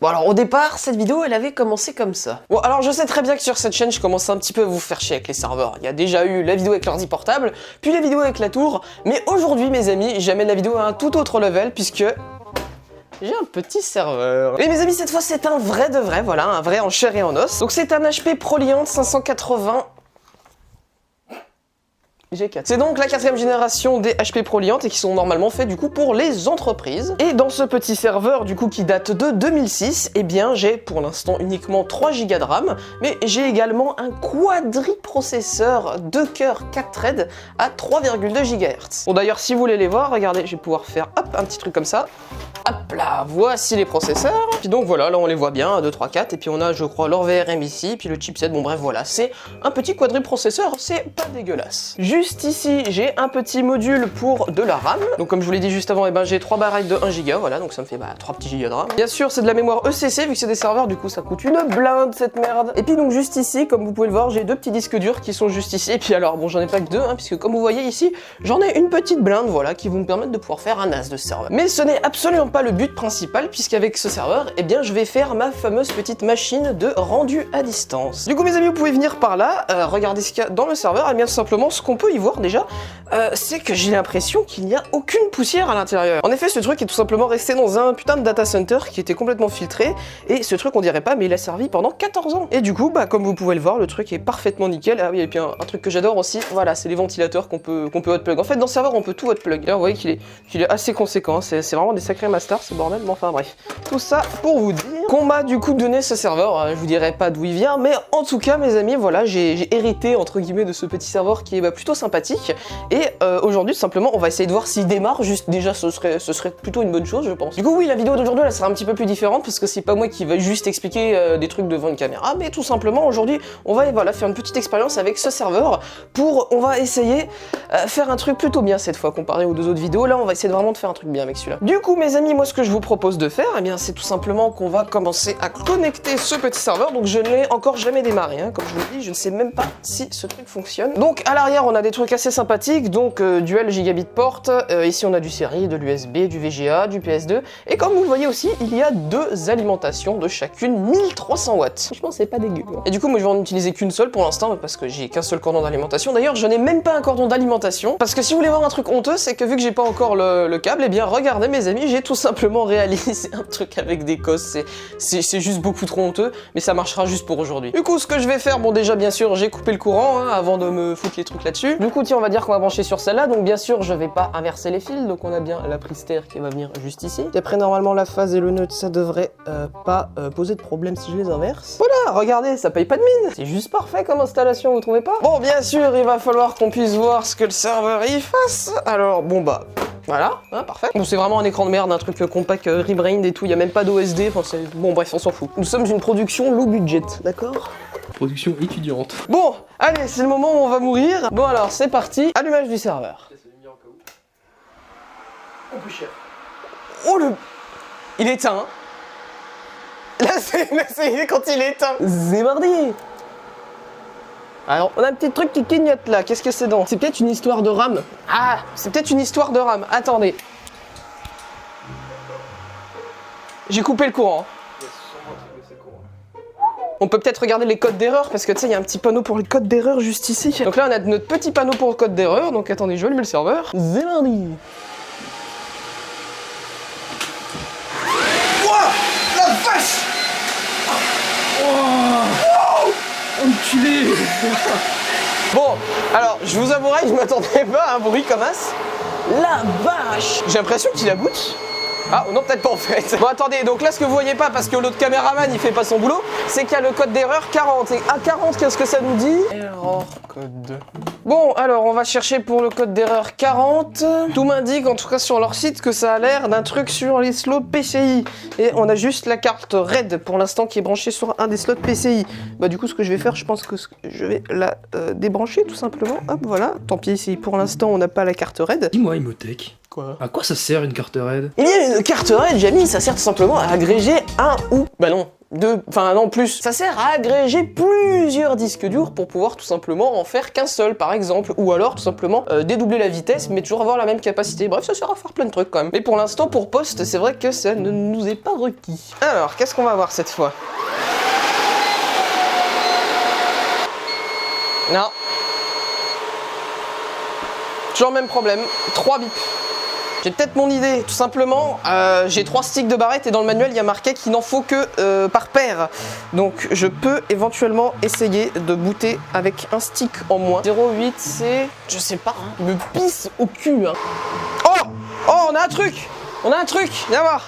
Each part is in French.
Bon alors au départ, cette vidéo elle avait commencé comme ça. Bon alors je sais très bien que sur cette chaîne je commence un petit peu à vous faire chier avec les serveurs. Il y a déjà eu la vidéo avec l'ordi portable, puis la vidéo avec la tour, mais aujourd'hui mes amis, j'amène la vidéo à un tout autre level puisque... j'ai un petit serveur. Et mes amis, cette fois c'est un vrai de vrai, voilà, un vrai en chair et en os. Donc c'est un HP ProLiant 580... G4. C'est donc la 4ème génération des HP ProLiant et qui sont normalement faits du coup pour les entreprises. Et dans ce petit serveur du coup qui date de 2006, eh bien j'ai pour l'instant uniquement 3 Go de RAM, mais j'ai également un quadriprocesseur 2 cœurs 4 threads à 3,2 GHz. Bon d'ailleurs si vous voulez les voir, regardez, je vais pouvoir faire hop un petit truc comme ça. Hop là, voici les processeurs. Puis donc voilà, là on les voit bien, 1, 2, 3, 4. Et puis on a, je crois, leur VRM ici, puis le chipset. Bon bref, voilà, c'est un petit quadriprocesseur, c'est pas dégueulasse. Juste ici, j'ai un petit module pour de la RAM. Donc comme je vous l'ai dit juste avant, eh ben, j'ai 3 barrettes de 1 Go, voilà, donc ça me fait 3 petits gigas de RAM. Bien sûr, c'est de la mémoire ECC, vu que c'est des serveurs, du coup ça coûte une blinde cette merde. Et puis donc juste ici, comme vous pouvez le voir, j'ai 2 petits disques durs qui sont juste ici. Et puis alors, bon, j'en ai pas que 2, hein, puisque comme vous voyez ici, j'en ai une petite blinde, voilà, qui vont me permettre de pouvoir faire un as de ce serveur. Mais ce n'est absolument pas le but principal, puisqu'avec ce serveur, eh bien, je vais faire ma fameuse petite machine de rendu à distance. Du coup, mes amis, vous pouvez venir par là, regardez ce qu'il y a dans le serveur, et bien tout simplement, ce qu'on peut y voir déjà, c'est que j'ai l'impression qu'il n'y a aucune poussière à l'intérieur. En effet, ce truc est tout simplement resté dans un putain de data center qui était complètement filtré, et ce truc, on dirait pas, mais il a servi pendant 14 ans. Et du coup, bah, comme vous pouvez le voir, le truc est parfaitement nickel. Ah oui, et puis un truc que j'adore aussi, voilà, c'est les ventilateurs qu'on peut hot-plug. En fait, dans ce serveur, on peut tout hot-plug. Là, vous voyez qu'il est assez conséquent, c'est vraiment des sacrés masters, c'est bordel, mais enfin bref. Tout ça pour vous dire qu'on m'a du coup donné ce serveur, je vous dirai pas d'où il vient, mais en tout cas mes amis, voilà, j'ai hérité entre guillemets de ce petit serveur qui est plutôt sympathique, et aujourd'hui simplement on va essayer de voir s'il démarre, juste déjà ce serait plutôt une bonne chose je pense. Du coup oui, la vidéo d'aujourd'hui elle sera un petit peu plus différente, parce que c'est pas moi qui va juste expliquer des trucs devant une caméra, mais tout simplement aujourd'hui on va voilà, faire une petite expérience avec ce serveur, on va essayer faire un truc plutôt bien cette fois, comparé aux deux autres vidéos. Là on va essayer vraiment de faire un truc bien avec celui-là. Du coup mes amis, moi ce que je vous propose de faire, eh bien c'est tout simplement qu'on va commencer à connecter ce petit serveur. Donc je ne l'ai encore jamais démarré, hein. Comme je vous le dis, je ne sais même pas si ce truc fonctionne. Donc à l'arrière on a des trucs assez sympathiques, donc dual gigabit port, ici on a du série, de l'USB, du VGA, du PS2, et comme vous le voyez aussi, il y a 2 alimentations de chacune 1300 watts. Franchement c'est pas dégueu, hein. Et du coup moi je vais en utiliser qu'une seule pour l'instant, parce que j'ai qu'un seul cordon d'alimentation. D'ailleurs je n'ai même pas un cordon d'alimentation, parce que si vous voulez voir un truc honteux, c'est que vu que j'ai pas encore le câble, eh bien regardez mes amis, j'ai tout simplement réalisé un truc avec des cosses, c'est juste beaucoup trop honteux, mais ça marchera juste pour aujourd'hui. Du coup ce que je vais faire, bon déjà bien sûr j'ai coupé le courant, hein, avant de me foutre les trucs là-dessus. Du coup tiens, on va dire qu'on va brancher sur celle-là, donc bien sûr je vais pas inverser les fils, donc on a bien la prise terre qui va venir juste ici. Et après normalement la phase et le neutre, ça devrait pas poser de problème si je les inverse. Voilà, regardez, ça paye pas de mine, c'est juste parfait comme installation, vous trouvez pas? Bon bien sûr il va falloir qu'on puisse voir ce que le serveur y fasse, alors bon bah... voilà, hein, parfait. Bon, c'est vraiment un écran de merde, un truc compact, rebrained et tout, il y a même pas d'OSD, enfin c'est... bon bref, on s'en fout. Nous sommes une production low budget, d'accord? Production étudiante. Bon, allez, c'est le moment où on va mourir. Bon alors, c'est parti, allumage du serveur. Oh, plus cher. Oh le... il est éteint. Là c'est quand il est éteint. C'est mardi. Alors, on a un petit truc qui clignote là, qu'est-ce que c'est donc? C'est peut-être une histoire de RAM. Ah, c'est peut-être une histoire de RAM, attendez. J'ai coupé le courant. On peut peut-être regarder les codes d'erreur, parce que tu sais, il y a un petit panneau pour les codes d'erreur juste ici. Donc là, on a notre petit panneau pour le code d'erreur, donc attendez, je vais allumer le serveur. C'est mardi. Ouah, la vache. Oh, enculé. Bon, alors, je vous avouerai que je m'attendais pas à un bruit comme as. La vache. J'ai l'impression qu'il a boot. Ah non, peut-être pas en fait. Bon attendez, donc là ce que vous voyez pas parce que l'autre caméraman il fait pas son boulot, c'est qu'il y a le code d'erreur 40. Et à 40, qu'est-ce que ça nous dit? Error code. Bon, alors on va chercher pour le code d'erreur 40. Tout m'indique, en tout cas sur leur site, que ça a l'air d'un truc sur les slots PCI. Et on a juste la carte RAID pour l'instant qui est branchée sur un des slots PCI. Bah du coup ce que je vais faire, je pense que je vais la débrancher tout simplement. Hop, voilà. Tant pis si pour l'instant on n'a pas la carte RAID. Dis-moi, Imhotech. Quoi? À quoi ça sert une carte RAID? Il y a une carte RAID, Jamie, ça sert tout simplement à agréger un ou... bah non, enfin non plus, ça sert à agréger plusieurs disques durs pour pouvoir tout simplement en faire qu'un seul par exemple, ou alors tout simplement dédoubler la vitesse mais toujours avoir la même capacité. Bref, ça sert à faire plein de trucs quand même. Mais pour l'instant, pour poste, c'est vrai que ça ne nous est pas requis. Alors, qu'est-ce qu'on va voir cette fois? Non. Toujours le même problème, 3 bips. J'ai peut-être mon idée, tout simplement, j'ai 3 sticks de barrette et dans le manuel il y a marqué qu'il n'en faut que par paire. Donc je peux éventuellement essayer de booter avec un stick en moins. 0,8 c'est... je sais pas, hein. Il me pisse au cul. Hein. Oh, on a un truc. Viens voir.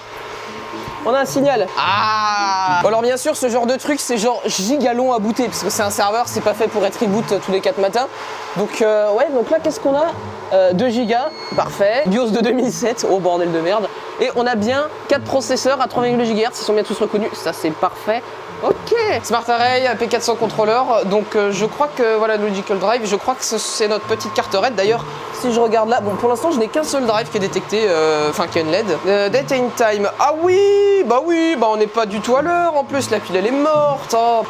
On a un signal. Ah. Bon, alors bien sûr, ce genre de truc, c'est genre giga long à booter, parce que c'est un serveur, c'est pas fait pour être reboot tous les 4 matins. Donc ouais, donc là, qu'est-ce qu'on a 2 gigas, parfait. BIOS de 2007, oh bordel de merde. Et on a bien 4 processeurs à 3,2 GHz, ils sont bien tous reconnus, ça c'est parfait. Ok, Smart Array, P400 contrôleur, donc je crois que voilà Logical Drive, je crois que c'est notre petite carte RAID. D'ailleurs, si je regarde là, bon pour l'instant je n'ai qu'un seul drive qui est détecté, enfin qui a une LED. Date and Time, ah oui, bah on n'est pas du tout à l'heure, en plus la pile elle est morte. Oh.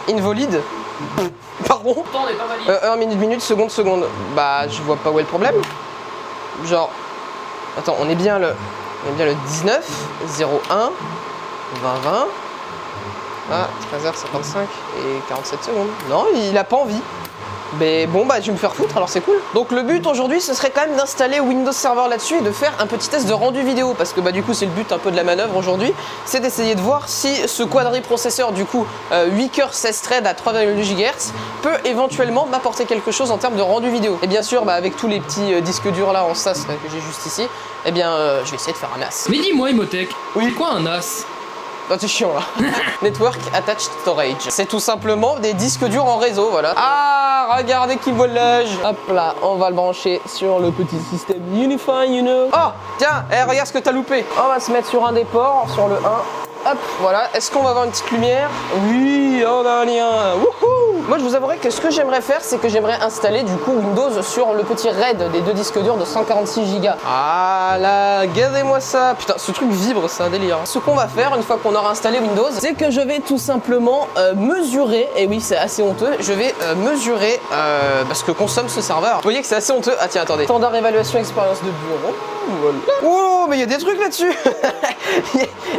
Invalide. Pardon. Temps n'est pas valide. 1 minute, seconde. Bah je vois pas où est le problème. Genre, attends, on est bien le 19, 01. 20. Ah, 13h55 et 47 secondes. Non, il a pas envie. Mais bon, bah je vais me faire foutre, alors c'est cool. Donc le but aujourd'hui, ce serait quand même d'installer Windows Server là-dessus et de faire un petit test de rendu vidéo. Parce que bah du coup, c'est le but un peu de la manœuvre aujourd'hui. C'est d'essayer de voir si ce quadriprocesseur, du coup, 8 cœurs 16 threads à 3,2 GHz peut éventuellement m'apporter quelque chose en termes de rendu vidéo. Et bien sûr, bah avec tous les petits disques durs là en SAS là, que j'ai juste ici, eh bien je vais essayer de faire un NAS. Mais dis-moi, Imhotech, oui. C'est quoi un NAS? Oh, c'est chiant là. Network Attached Storage. C'est tout simplement des disques durs en réseau, voilà. Ah, regardez qui volage. Hop là, on va le brancher sur le petit système Unify, you know. Oh, tiens, regarde ce que t'as loupé. On va se mettre sur un des ports, sur le 1. Hop, voilà. Est-ce qu'on va avoir une petite lumière? Oui, on a un lien. Wouhou! Moi, je vous avouerai que ce que j'aimerais faire, c'est que j'aimerais installer du coup Windows sur le petit RAID des 2 disques durs de 146 Go. Ah là, regardez-moi ça. Putain, ce truc vibre, c'est un délire. Ce qu'on va faire une fois qu'on aura installé Windows, c'est que je vais tout simplement mesurer, et oui, c'est assez honteux, je vais mesurer ce que consomme ce serveur. Vous voyez que c'est assez honteux. Ah tiens, attendez. Standard évaluation expérience de bureau. Voilà. Oh, mais il y a des trucs là-dessus.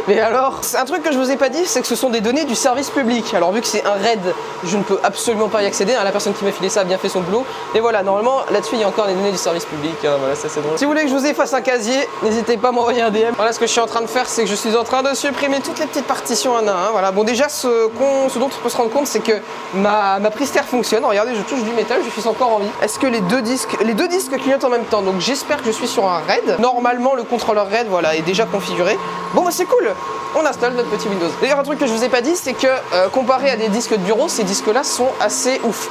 Mais alors, c'est un truc que je vous ai pas dit, c'est que ce sont des données du service public. Alors vu que c'est un RAID, je ne peux absolument pas y accéder. La personne qui m'a filé ça a bien fait son boulot. Et voilà, normalement, là-dessus, il y a encore des données du service public. Hein, voilà, ça c'est drôle. Si vous voulez que je vous efface un casier, n'hésitez pas à m'envoyer un DM. Voilà, ce que je suis en train de faire, c'est que je suis en train de supprimer toutes les petites partitions un à un. Voilà, bon déjà, ce dont on peut se rendre compte, c'est que ma prise terre fonctionne. Regardez, je touche du métal, je suis encore en vie. Est-ce que les deux disques clignotent en même temps? Donc j'espère que je suis sur un RAID. Normalement, le contrôleur RAID, voilà, est déjà configuré. Bon, bah c'est cool. On installe notre petit Windows. D'ailleurs, un truc que je vous ai pas dit, c'est que comparé à des disques de bureau, ces disques-là sont assez ouf.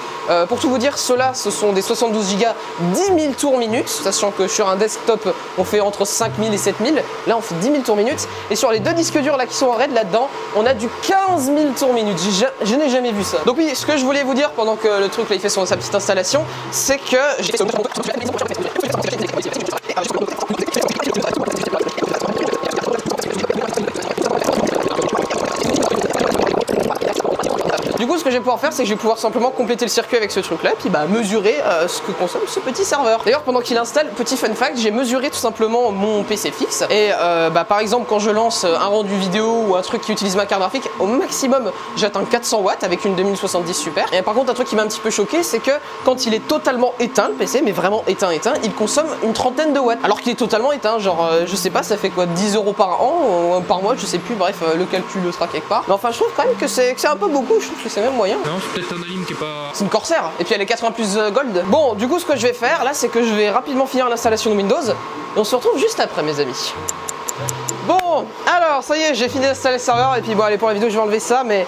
Pour tout vous dire, ceux-là, ce sont des 72 Go, 10 000 tours minutes, sachant que sur un desktop, on fait entre 5000 et 7000. Là, on fait 10 000 tours minutes. Et sur les 2 disques durs là qui sont en RAID, là-dedans, on a du 15 000 tours minutes. Je n'ai jamais vu ça. Donc oui, ce que je voulais vous dire pendant que le truc là, il fait sa petite installation, c'est que j'ai Du coup, ce que je vais pouvoir faire, c'est que je vais pouvoir simplement compléter le circuit avec ce truc-là, puis bah mesurer ce que consomme ce petit serveur. D'ailleurs, pendant qu'il installe, petit fun fact, j'ai mesuré tout simplement mon PC fixe. Et par exemple, quand je lance un rendu vidéo ou un truc qui utilise ma carte graphique, au maximum, j'atteins 400 watts avec une 2070 Super. Et par contre, un truc qui m'a un petit peu choqué, c'est que quand il est totalement éteint, le PC, mais vraiment éteint, il consomme une trentaine de watts. Alors qu'il est totalement éteint, genre, je sais pas, ça fait quoi, 10 € par an, ou par mois, je sais plus, bref, le calcul sera quelque part. Mais enfin, je trouve quand même que c'est un peu beaucoup, je trouve que c'est même moyen. Non, c'est peut-être un anime qui est pas... C'est une Corsair, et puis elle est 80 plus gold. Bon, du coup, ce que je vais faire, là, c'est que je vais rapidement finir l'installation de Windows, et on se retrouve juste après, mes amis. Bon, alors, ça y est, j'ai fini d'installer le serveur, et puis bon, allez, pour la vidéo, je vais enlever ça, mais...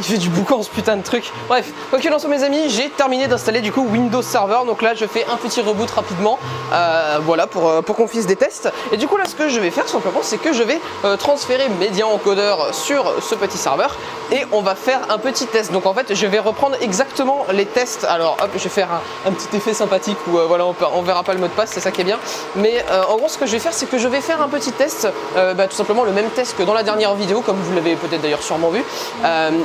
Il fait du boucan ce putain de truc. Bref, quoi qu'il en soit mes amis, j'ai terminé d'installer du coup Windows Server. Donc là je fais un petit reboot rapidement, voilà pour qu'on fasse des tests. Et du coup là ce que je vais faire simplement c'est que je vais transférer Media Encoder sur ce petit serveur et on va faire un petit test. Donc en fait je vais reprendre exactement les tests. Alors hop, je vais faire un petit effet sympathique où voilà on verra pas le mot de passe, c'est ça qui est bien. Mais en gros ce que je vais faire c'est que je vais faire un petit test, tout simplement le même test que dans la dernière vidéo comme vous l'avez peut-être d'ailleurs sûrement vu,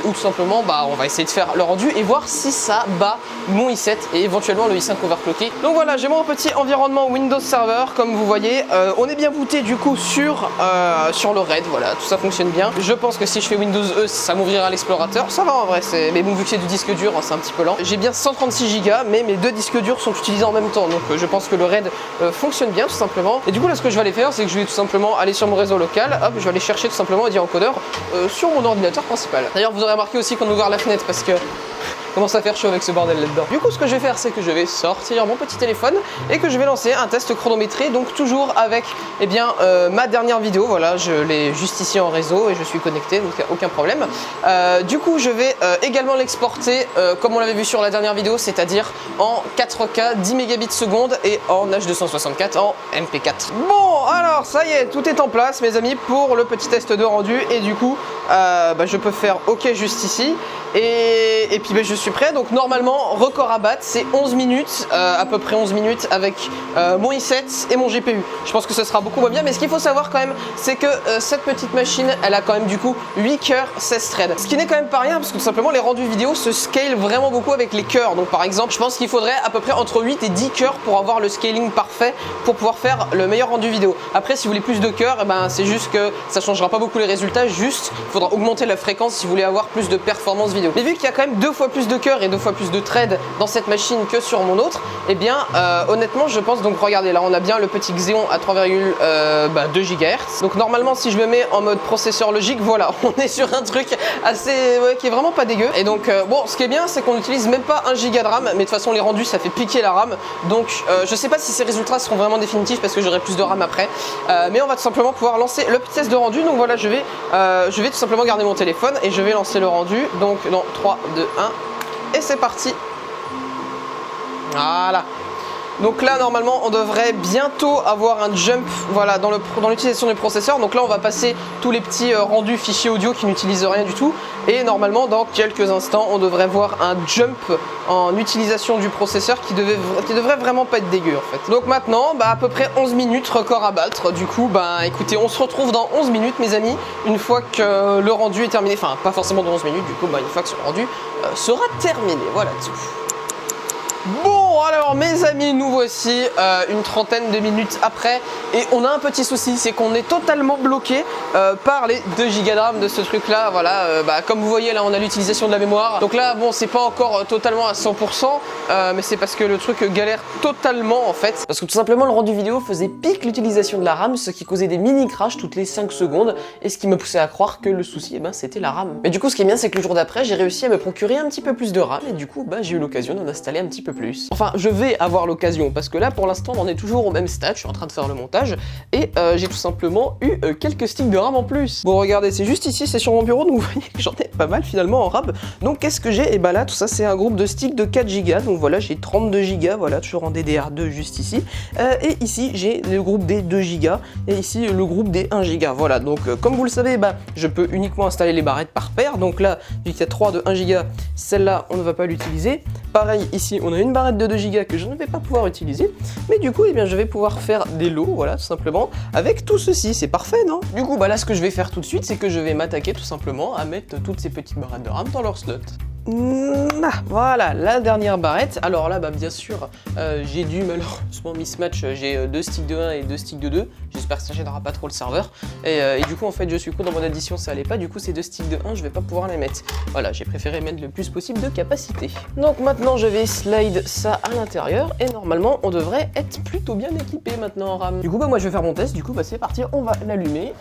où tout simplement on va essayer de faire le rendu et voir si ça bat mon i7 et éventuellement le i5 overclocké. Donc voilà, j'ai mon petit environnement Windows Server comme vous voyez. On est bien booté du coup sur le RAID, voilà, tout ça fonctionne bien. Je pense que si je fais Windows E, ça m'ouvrira l'explorateur. Ça va en vrai, mais bon, vu que c'est du disque dur, c'est un petit peu lent. J'ai bien 136 Go, mais mes deux disques durs sont utilisés en même temps, donc je pense que le RAID fonctionne bien tout simplement. Et du coup là ce que je vais aller faire, c'est que je vais tout simplement aller sur mon réseau local, hop, je vais aller chercher tout simplement Media Encoder sur mon ordinateur principal. D'ailleurs vous aurez remarqué aussi qu'on a ouvert la fenêtre parce que commence à faire chaud avec ce bordel là-dedans. Du coup ce que je vais faire c'est que je vais sortir mon petit téléphone et que je vais lancer un test chronométré, donc toujours avec ma dernière vidéo, voilà, je l'ai juste ici en réseau et je suis connecté, donc il n'y a aucun problème. Du coup je vais également l'exporter comme on l'avait vu sur la dernière vidéo, c'est-à-dire en 4K 10 mégabits seconde et en H264 en MP4. Bon alors ça y est, tout est en place mes amis pour le petit test de rendu et du coup je peux faire OK juste ici et puis je suis prêt. Donc normalement record à battre c'est 11 minutes, à peu près 11 minutes avec mon i7 et mon GPU. Je pense que ce sera beaucoup moins bien, mais ce qu'il faut savoir quand même c'est que cette petite machine elle a quand même du coup 8 cœurs 16 threads, ce qui n'est quand même pas rien parce que tout simplement les rendus vidéo se scale vraiment beaucoup avec les cœurs. Donc par exemple je pense qu'il faudrait à peu près entre 8 et 10 cœurs pour avoir le scaling parfait pour pouvoir faire le meilleur rendu vidéo. Après si vous voulez plus de cœurs, c'est juste que ça changera pas beaucoup les résultats, juste il faudra augmenter la fréquence si vous voulez avoir plus de performance vidéo. Mais vu qu'il y a quand même 2 fois plus de cœurs et 2 fois plus de threads dans cette machine que sur mon autre, honnêtement je pense, donc regardez là on a bien le petit Xeon à 3,2 GHz. Donc normalement si je me mets en mode processeur logique, voilà, on est sur un truc assez qui est vraiment pas dégueu. Et donc bon, ce qui est bien c'est qu'on n'utilise même pas 1 Go de RAM, mais de toute façon les rendus ça fait piquer la RAM. Donc je sais pas si ces résultats seront vraiment définitifs parce que j'aurai plus de RAM après, mais on va tout simplement pouvoir lancer le petit test de rendu. Donc voilà, je vais tout simplement garder mon téléphone et je vais lancer le rendu. Donc dans 3, 2, 1 et c'est parti. Voilà. Donc là normalement on devrait bientôt avoir un jump, voilà, dans l'utilisation du processeur. Donc là on va passer tous les petits rendus fichiers audio qui n'utilisent rien du tout. Et normalement dans quelques instants on devrait voir un jump en utilisation du processeur qui devrait vraiment pas être dégueu en fait. Donc maintenant à peu près 11 minutes record à battre. Du coup écoutez, on se retrouve dans 11 minutes mes amis, une fois que le rendu est terminé. Enfin pas forcément dans 11 minutes du coup, une fois que ce rendu sera terminé, voilà tout. Bon alors mes amis, nous voici une trentaine de minutes après et on a un petit souci, c'est qu'on est totalement bloqué par les 2 Go de RAM de ce truc là. Voilà, comme vous voyez là on a l'utilisation de la mémoire, donc là bon c'est pas encore totalement à 100%, mais c'est parce que le truc galère totalement en fait, parce que tout simplement le rendu vidéo faisait pique l'utilisation de la RAM, ce qui causait des mini crashs toutes les 5 secondes et ce qui me poussait à croire que le souci c'était la RAM. Mais du coup ce qui est bien c'est que le jour d'après j'ai réussi à me procurer un petit peu plus de RAM et du coup j'ai eu l'occasion d'en installer un petit peu plus. Enfin je vais avoir l'occasion parce que là pour l'instant on en est toujours au même stade, je suis en train de faire le montage et j'ai tout simplement eu quelques sticks de RAM en plus. Bon regardez, c'est juste ici, c'est sur mon bureau, donc vous voyez que j'en ai pas mal finalement en RAM. Donc qu'est-ce que j'ai? Et là tout ça c'est un groupe de sticks de 4 Go, donc voilà j'ai 32 Go, voilà toujours en DDR2 juste ici. Et ici j'ai le groupe des 2 Go et ici le groupe des 1 Go. Voilà, donc comme vous le savez, je peux uniquement installer les barrettes par paire. Donc là vu qu'il y a 3 de 1 Go, celle-là on ne va pas l'utiliser. Pareil ici on a une barrette de 2 Go que je ne vais pas pouvoir utiliser, mais du coup je vais pouvoir faire des lots, voilà tout simplement avec tout ceci, c'est parfait non? Du coup là ce que je vais faire tout de suite c'est que je vais m'attaquer tout simplement à mettre toutes ces petites barrettes de RAM dans leur slot. Voilà la dernière barrette. Alors là bien sûr j'ai dû malheureusement mismatch, j'ai 2 sticks de 1 et 2 sticks de 2, j'espère que ça gênera pas trop le serveur et du coup en fait je suis con, dans mon addition ça allait pas, du coup ces 2 sticks de 1 je vais pas pouvoir les mettre, voilà j'ai préféré mettre le plus possible de capacité. Donc maintenant je vais slide ça à l'intérieur et normalement on devrait être plutôt bien équipé maintenant en RAM. Du coup moi je vais faire mon test, du coup c'est parti, on va l'allumer.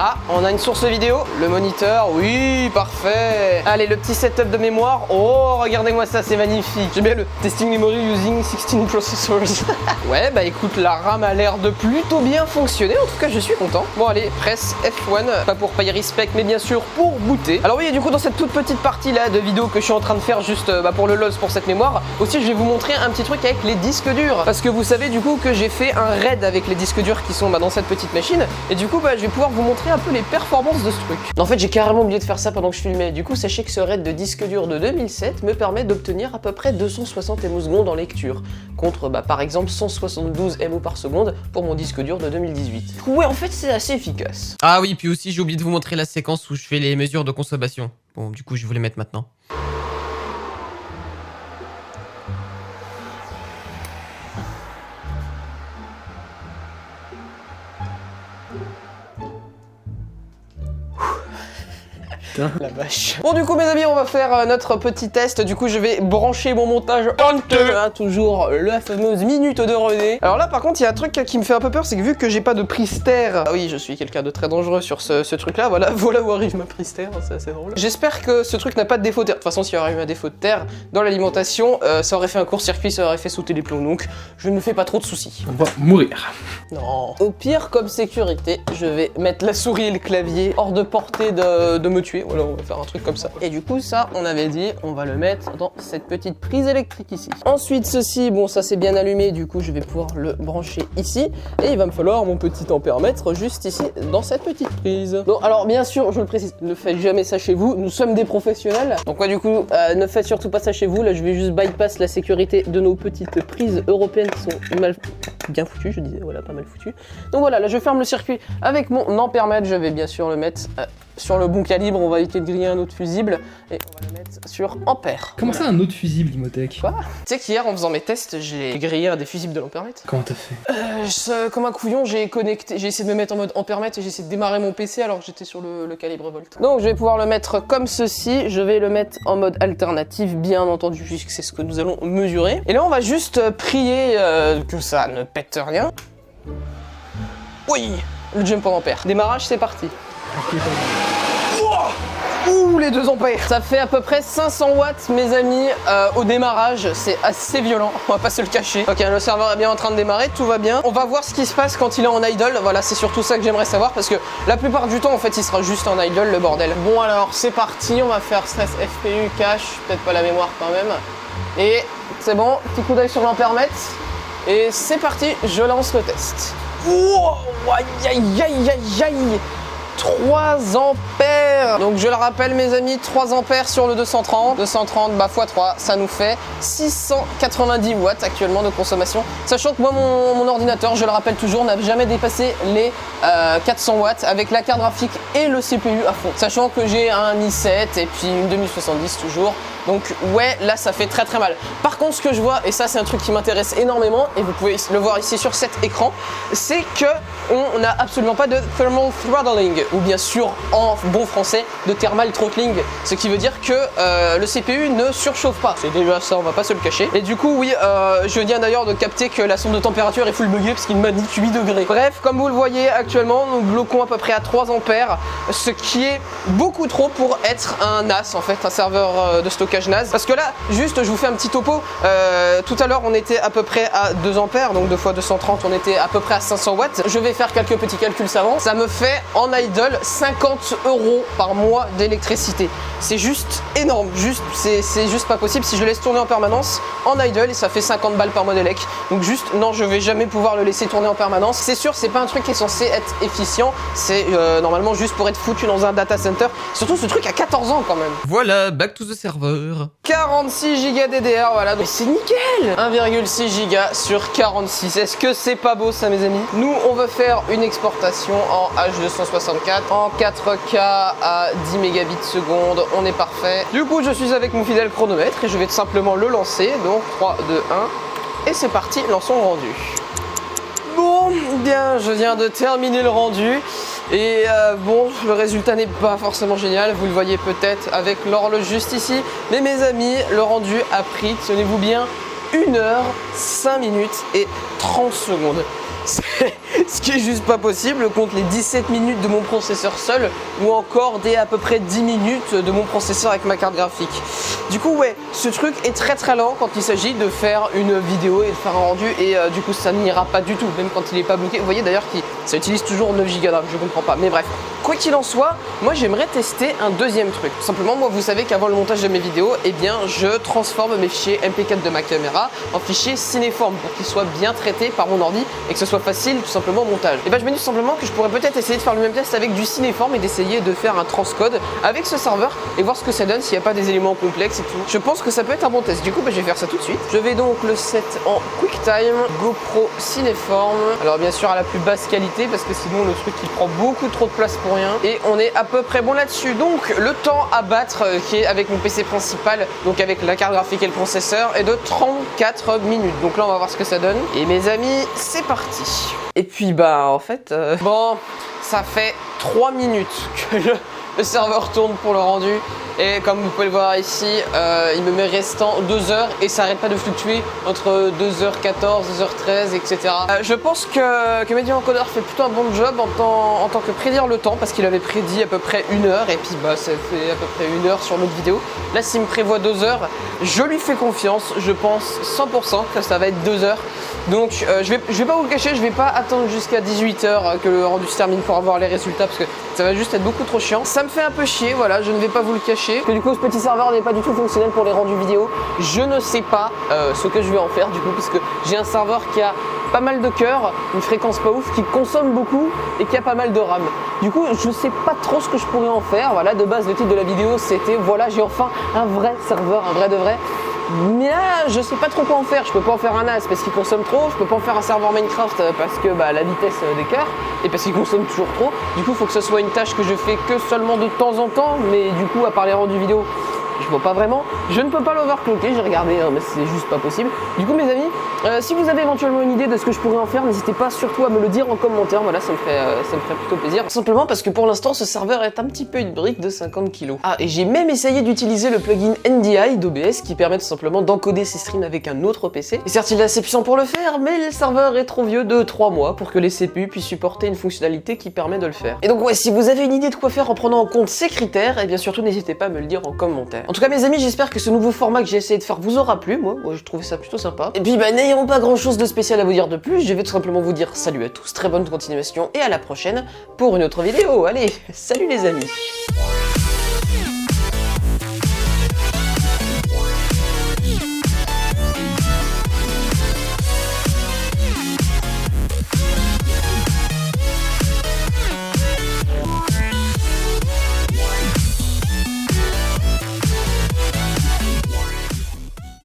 Ah, on a une source vidéo, le moniteur, oui, parfait. Allez, le petit setup de mémoire. Oh, regardez-moi ça, c'est magnifique. J'aime bien le testing memory using 16 processors. Ouais, bah écoute, la RAM a l'air de plutôt bien fonctionner. En tout cas, je suis content. Bon, allez, presse F1, pas pour payer respect, mais bien sûr pour booter. Alors oui, et du coup, dans cette toute petite partie là de vidéo que je suis en train de faire juste pour le LOL pour cette mémoire, aussi je vais vous montrer un petit truc avec les disques durs. Parce que vous savez du coup que j'ai fait un raid avec les disques durs qui sont dans cette petite machine. Et du coup, je vais pouvoir vous montrer un peu les performances de ce truc. En fait, j'ai carrément oublié de faire ça pendant que je filmais. Du coup, sachez que ce raid de disque dur de 2007 me permet d'obtenir à peu près 260 MO secondes en lecture. Contre, par exemple, 172 MO par seconde pour mon disque dur de 2018. Du coup, ouais, en fait, c'est assez efficace. Ah oui, puis aussi, j'ai oublié de vous montrer la séquence où je fais les mesures de consommation. Bon, du coup, je vais vous les mettre maintenant. La vache. Bon, du coup, mes amis, on va faire notre petit test. Du coup, je vais brancher mon montage Hunter. Toujours la fameuse minute de René. Alors là, par contre, il y a un truc qui me fait un peu peur, c'est que vu que j'ai pas de prise terre. Ah oui, je suis quelqu'un de très dangereux sur ce truc-là. Voilà où arrive ma prise terre. C'est assez drôle. J'espère que ce truc n'a pas de défaut de terre. De toute façon, s'il y aurait eu un défaut de terre dans l'alimentation, ça aurait fait un court-circuit, ça aurait fait sauter les plombs. Donc, je ne me fais pas trop de soucis. On va mourir. Non. Au pire, comme sécurité, je vais mettre la souris et le clavier hors de portée de me tuer. Voilà, on va faire un truc comme ça. Et du coup, ça, on avait dit, on va le mettre dans cette petite prise électrique ici. Ensuite, ceci, bon, ça c'est bien allumé, du coup, je vais pouvoir le brancher ici. Et il va me falloir mon petit ampèremètre juste ici, dans cette petite prise. Bon, alors, bien sûr, je le précise, ne faites jamais ça chez vous. Nous sommes des professionnels. Donc, ouais, du coup, ne faites surtout pas ça chez vous. Là, je vais juste bypass la sécurité de nos petites prises européennes qui sont bien foutues, je disais, voilà, pas mal foutues. Donc, voilà, là, je ferme le circuit avec mon ampèremètre. Je vais bien sûr le mettre sur le bon calibre. On va éviter de griller un autre fusible et on va le mettre sur ampère. Comment ça, un autre fusible, Imhotech? Quoi? Tu sais qu'hier, en faisant mes tests, j'ai grillé un des fusibles de l'ampèremètre. Comment t'as fait? Comme un couillon, j'ai essayé de me mettre en mode ampèremètre et j'ai essayé de démarrer mon PC alors que j'étais sur le calibre volt. Donc je vais pouvoir le mettre comme ceci. Je vais le mettre en mode alternatif, bien entendu, puisque c'est ce que nous allons mesurer. Et là, on va juste prier que ça ne pète rien. Oui, le jump en ampère. Démarrage, c'est parti. Ouh, les 2 ampères. Ça fait à peu près 500 watts, mes amis, au démarrage. C'est assez violent, on va pas se le cacher. Ok, le serveur est bien en train de démarrer, tout va bien. On va voir ce qui se passe quand il est en idle. Voilà, c'est surtout ça que j'aimerais savoir, parce que la plupart du temps, en fait, il sera juste en idle, le bordel. Bon, alors, c'est parti. On va faire stress FPU, cache, peut-être pas la mémoire quand même. Et c'est bon, petit coup d'œil sur l'ampèremètre. Et c'est parti, je lance le test. Wow, aïe, aïe, aïe, aïe, aïe. 3 ampères. Donc je le rappelle, mes amis, 3 ampères sur le 230. 230 x 3, ça nous fait 690 watts actuellement de consommation. Sachant que moi, mon ordinateur, je le rappelle toujours, n'a jamais dépassé les 400 watts avec la carte graphique et le CPU à fond. Sachant que j'ai un i7 et puis une 2070 toujours. Donc ouais, là ça fait très mal. Par contre, ce que je vois, et ça c'est un truc qui m'intéresse énormément, et vous pouvez le voir ici sur cet écran, c'est que on n'a absolument pas de thermal throttling, ou bien sûr en bon français de thermal throttling, ce qui veut dire que le CPU ne surchauffe pas. C'est déjà ça, on va pas se le cacher. Et du coup oui, je viens d'ailleurs de capter que la sonde de température est full buggée parce qu'il m'a dit 8 degrés. Bref, comme vous le voyez actuellement, nous bloquons à peu près à 3 ampères, ce qui est beaucoup trop pour être un NAS en fait, un serveur de stockage NAS. Parce que là, juste je vous fais un petit topo, tout à l'heure on était à peu près à 2 ampères, donc 2 x 230 on était à peu près à 500 watts. Je vais faire quelques petits calculs savants. Ça me fait en idle 50 € par mois d'électricité. C'est juste énorme, c'est juste pas possible. Si je laisse tourner en permanence en idle, et ça fait 50 balles par mois d'élec. Donc juste, non, je vais jamais pouvoir le laisser tourner en permanence. C'est sûr, c'est pas un truc qui est censé être efficient. C'est normalement juste pour être foutu dans un data center. Surtout ce truc à 14 ans quand même. Voilà, back to the server. 46 Go DDR, voilà. Mais c'est nickel. 1,6 Go sur 46. Est-ce que c'est pas beau ça, mes amis? Nous, on veut faire une exportation en H264 en 4K à 10 mégabits seconde. On est parfait. Du coup, je suis avec mon fidèle chronomètre et je vais tout simplement le lancer. Donc 3, 2, 1. Et c'est parti, lançons le rendu. Bon, bien, je viens de terminer le rendu. Et bon, le résultat n'est pas forcément génial, vous le voyez peut-être avec l'horloge juste ici. Mais mes amis, le rendu a pris, tenez-vous bien, 1 heure, 5 minutes et 30 secondes. Ce qui est juste pas possible contre les 17 minutes de mon processeur seul ou encore des à peu près 10 minutes de mon processeur avec ma carte graphique. Du coup ouais, ce truc est très lent quand il s'agit de faire une vidéo et de faire un rendu et du coup ça n'ira pas du tout, même quand il est pas bloqué. Vous voyez d'ailleurs que ça utilise toujours 9 Go de RAM, je comprends pas, mais bref. Quoi qu'il en soit, moi j'aimerais tester un deuxième truc. Tout simplement, moi vous savez qu'avant le montage de mes vidéos, eh bien je transforme mes fichiers MP4 de ma caméra en fichiers cinéformes pour qu'ils soient bien traités par mon ordi et que ce soit facile tout simplement au montage. Et ben je me dis tout simplement que je pourrais peut-être essayer de faire le même test avec du cinéforme et d'essayer de faire un transcode avec ce serveur et voir ce que ça donne s'il n'y a pas des éléments complexes et tout. Je pense que ça peut être un bon test. Du coup, je vais faire ça tout de suite. Je vais donc le set en QuickTime GoPro cinéforme. Alors bien sûr à la plus basse qualité parce que sinon le truc il prend beaucoup trop de place pour rien. Et on est à peu près bon là-dessus. Donc le temps à battre qui est avec mon PC principal, donc avec la carte graphique et le processeur, est de 34 minutes. Donc là on va voir ce que ça donne. Et mes amis, c'est parti. Et puis bah en fait, bon, ça fait 3 minutes que le serveur tourne pour le rendu. Et comme vous pouvez le voir ici, il me met restant 2 heures et ça arrête pas de fluctuer entre 2h14, 2h13, etc. Je pense que Medium Encoder fait plutôt un bon job en tant que prédire le temps parce qu'il avait prédit à peu près 1 heure et puis bah ça fait à peu près 1 heure sur l'autre vidéo. Là s'il me prévoit 2 heures, je lui fais confiance, je pense 100% que ça va être 2 heures. Donc je vais pas vous le cacher, je vais pas attendre jusqu'à 18 h que le rendu se termine pour avoir les résultats parce que ça va juste être beaucoup trop chiant. Ça me fait un peu chier, voilà, je ne vais pas vous le cacher. Que du coup ce petit serveur n'est pas du tout fonctionnel pour les rendus vidéo. Je ne sais pas ce que je vais en faire du coup parce que j'ai un serveur qui a pas mal de cœurs, une fréquence pas ouf, qui consomme beaucoup et qui a pas mal de RAM. Du coup je sais pas trop ce que je pourrais en faire. Voilà, de base le titre de la vidéo c'était voilà, j'ai enfin un vrai serveur, un vrai de vrai. Mais là, je sais pas trop quoi en faire. Je peux pas en faire un NAS parce qu'il consomme trop. Je peux pas en faire un serveur Minecraft parce que bah, la vitesse des cœurs et parce qu'il consomme toujours trop. Du coup, il faut que ce soit une tâche que je fais que seulement de temps en temps. Mais du coup, à part les rendus vidéo, je vois pas vraiment. Je ne peux pas l'overclocker, j'ai regardé, hein, mais c'est juste pas possible. Du coup, mes amis, si vous avez éventuellement une idée de ce que je pourrais en faire, n'hésitez pas surtout à me le dire en commentaire. Voilà, ça me ferait plutôt plaisir. Simplement parce que pour l'instant, ce serveur est un petit peu une brique de 50 kg. Ah, et j'ai même essayé d'utiliser le plugin NDI d'OBS qui permet tout simplement d'encoder ses streams avec un autre PC. Et certes, il est assez puissant pour le faire, mais le serveur est trop vieux de 3 mois pour que les CPU puissent supporter une fonctionnalité qui permet de le faire. Et donc, ouais, si vous avez une idée de quoi faire en prenant en compte ces critères, et bien surtout, n'hésitez pas à me le dire en commentaire. En tout cas, mes amis, j'espère que ce nouveau format que j'ai essayé de faire vous aura plu. Moi, je trouvais ça plutôt sympa. Et puis, bah, n'ayons pas grand chose de spécial à vous dire de plus. Je vais tout simplement vous dire salut à tous, très bonne continuation et à la prochaine pour une autre vidéo. Allez, salut les amis.